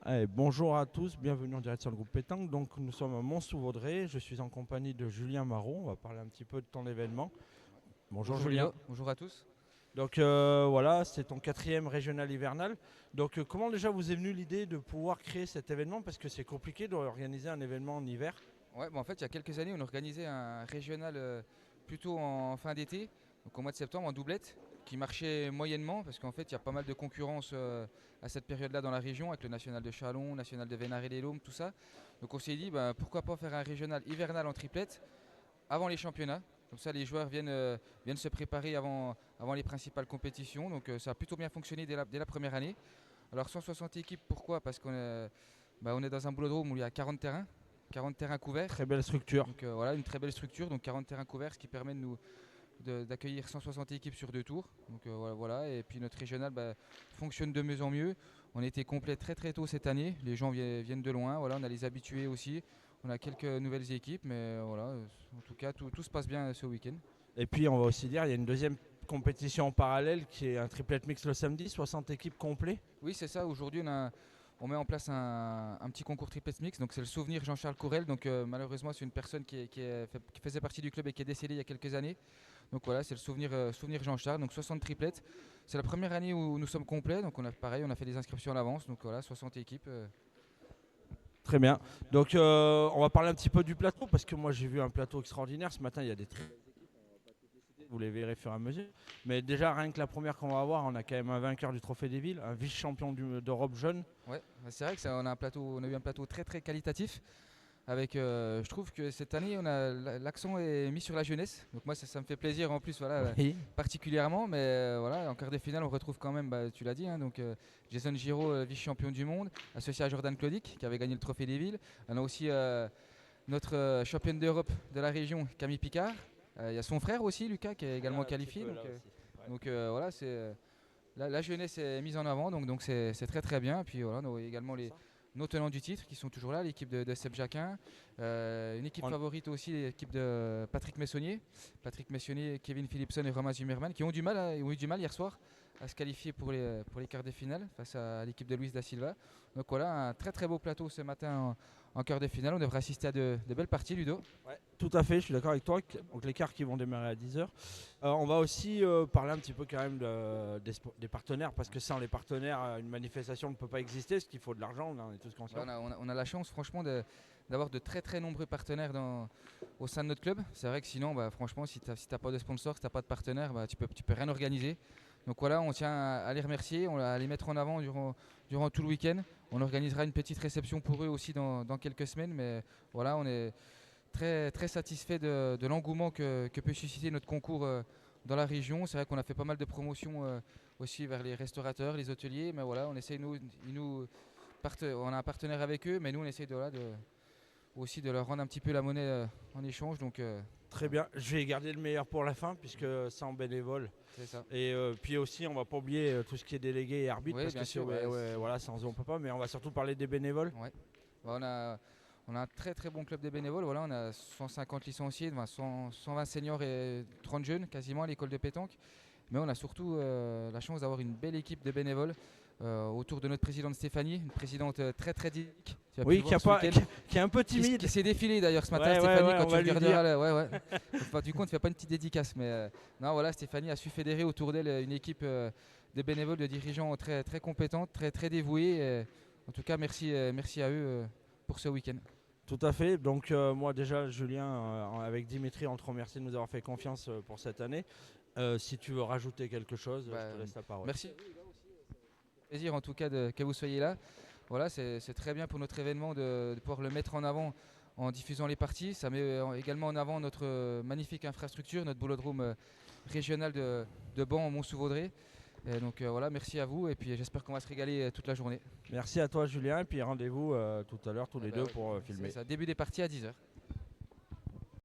Allez, bonjour à tous, bienvenue en direct sur le groupe Pétanque. Donc nous sommes à Mont-sous-Vaudrey, je suis en compagnie de Julien Marot, on va parler un petit peu de ton événement. Bonjour Bonjour Julien. Ludo, bonjour à tous. Donc voilà, c'est ton quatrième régional hivernal. Donc comment déjà vous est venue l'idée de pouvoir créer cet événement parce que c'est compliqué d'organiser un événement en hiver. Ouais, en fait, il y a quelques années, on organisait un régional plutôt en fin d'été, donc au mois de septembre, en doublette, qui marchait moyennement, parce qu'en fait, il y a pas mal de concurrence à cette période-là dans la région, avec le national de Châlons, national de Vénaré-les-Laumes, tout ça. Donc on s'est dit, bah, pourquoi pas faire un régional hivernal en triplette avant les championnats. Comme ça, les joueurs viennent se préparer avant les principales compétitions. Donc ça a plutôt bien fonctionné dès la première année. Alors 160 équipes, pourquoi? Parce qu'on est dans un boulodrome où il y a 40 terrains couverts. Très belle structure. Donc voilà, une très belle structure, donc 40 terrains couverts, ce qui permet d'accueillir 160 équipes sur 2 tours. Donc voilà, et puis notre régional fonctionne de mieux en mieux. On était complet très très tôt cette année, les gens viennent de loin, voilà, on a les habitués aussi. On a quelques nouvelles équipes, mais voilà, en tout cas tout se passe bien ce week-end. Et puis on va aussi dire, il y a une deuxième compétition en parallèle qui est un triplet mix le samedi, 60 équipes complets. Oui, c'est ça. Aujourd'hui, on met en place un petit concours triplet mix. Donc, c'est le souvenir Jean-Charles Courel. Donc, malheureusement, c'est une personne qui faisait partie du club et qui est décédée il y a quelques années. Donc, voilà, c'est le souvenir Jean-Charles. Donc, 60 triplettes. C'est la première année où nous sommes complets. Donc, on a fait des inscriptions à l'avance. Donc, voilà, 60 équipes. Très bien. Donc on va parler un petit peu du plateau parce que moi j'ai vu un plateau extraordinaire. Ce matin il y a des très vous les verrez au fur et à mesure. Mais déjà, rien que la première qu'on va avoir, on a quand même un vainqueur du Trophée des Villes, un vice-champion d'Europe jeune. Ouais, c'est vrai que on a eu un plateau très très qualitatif. Avec, je trouve que cette année, l'accent est mis sur la jeunesse. Donc moi, ça me fait plaisir en plus, voilà, Oui. particulièrement. Mais voilà, en quart de finale, on retrouve quand même, tu l'as dit, hein, donc Jason Giraud, vice-champion du monde, associé à Jordan Clodic, qui avait gagné le Trophée des Villes. On a aussi notre championne d'Europe de la région, Camille Picard. Il y a son frère aussi, Lucas, qui est également qualifié. Donc voilà, la jeunesse est mise en avant, donc c'est très très bien. Et puis voilà, on a également nos tenants du titre qui sont toujours là, l'équipe de Seb Jacquin. Une équipe On- favorite aussi, l'équipe de Patrick Messonnier. Patrick Messonnier, Kevin Philipson et Romain Zimmermann qui ont eu du mal hier soir à se qualifier pour les quarts de finale face à l'équipe de Luis da Silva. Donc voilà, un très très beau plateau ce matin en quart de finale. On devrait assister à de belles parties, Ludo. Ouais, tout à fait, je suis d'accord avec toi. Donc les quarts qui vont démarrer à 10h. On va aussi parler un petit peu quand même des partenaires parce que sans les partenaires, une manifestation ne peut pas exister parce qu'il faut de l'argent, on est tous conscients. On a la chance franchement d'avoir de très très nombreux partenaires au sein de notre club. C'est vrai que sinon, franchement, si tu n'as pas de sponsor, si tu n'as pas de partenaire, tu peux rien organiser. Donc voilà, on tient à les remercier, à les mettre en avant durant tout le week-end. On organisera une petite réception pour eux aussi dans quelques semaines. Mais voilà, on est très, très satisfait de l'engouement que peut susciter notre concours dans la région. C'est vrai qu'on a fait pas mal de promotions aussi vers les restaurateurs, les hôteliers. Mais voilà, on essaye, on a un partenaire avec eux, mais nous on essaye aussi de leur rendre un petit peu la monnaie en échange. Donc Très bien, je vais garder le meilleur pour la fin puisque c'est en bénévole. c'est ça. Et puis aussi, on va pas oublier tout ce qui est délégué et arbitre Oui, parce que bien sûr. ouais, ouais, voilà, sans eux on peut pas, mais on va surtout parler des bénévoles. Ouais. Bah, on a un très très bon club de bénévoles. Voilà, on a 150 licenciés, 120 seniors et 30 jeunes quasiment à l'école de pétanque. Mais on a surtout la chance d'avoir une belle équipe de bénévoles autour de notre présidente Stéphanie, une présidente très très dynamique. Tu as pu Oui, le voir ce week-end. qui est un peu Qui timide. s'est défilée d'ailleurs ce matin, Ouais, ouais, Stéphanie, ouais, quand on tu va lui regarderas. dire. Ouais, ouais. Donc, du coup, on ne fait pas une petite dédicace. Mais non, voilà, Stéphanie a su fédérer autour d'elle une équipe de bénévoles, de dirigeants très, très compétentes, très, très dévoués. En tout cas, merci à eux pour ce week-end. Tout à fait. Donc moi déjà, Julien, avec Dimitri, on te remercie de nous avoir fait confiance pour cette année. Si tu veux rajouter quelque chose, je te laisse la parole. Merci. Plaisir en tout cas que vous soyez là. Voilà, c'est très bien pour notre événement de pouvoir le mettre en avant en diffusant les parties. Ça met également en avant notre magnifique infrastructure, notre boulodrome régional de Ban, Mont-sous-Vaudrey. Et donc voilà, merci à vous et puis j'espère qu'on va se régaler toute la journée. Merci à toi, Julien, et puis rendez-vous tout à l'heure tous les deux pour C'est filmer. ça, début des parties à 10h.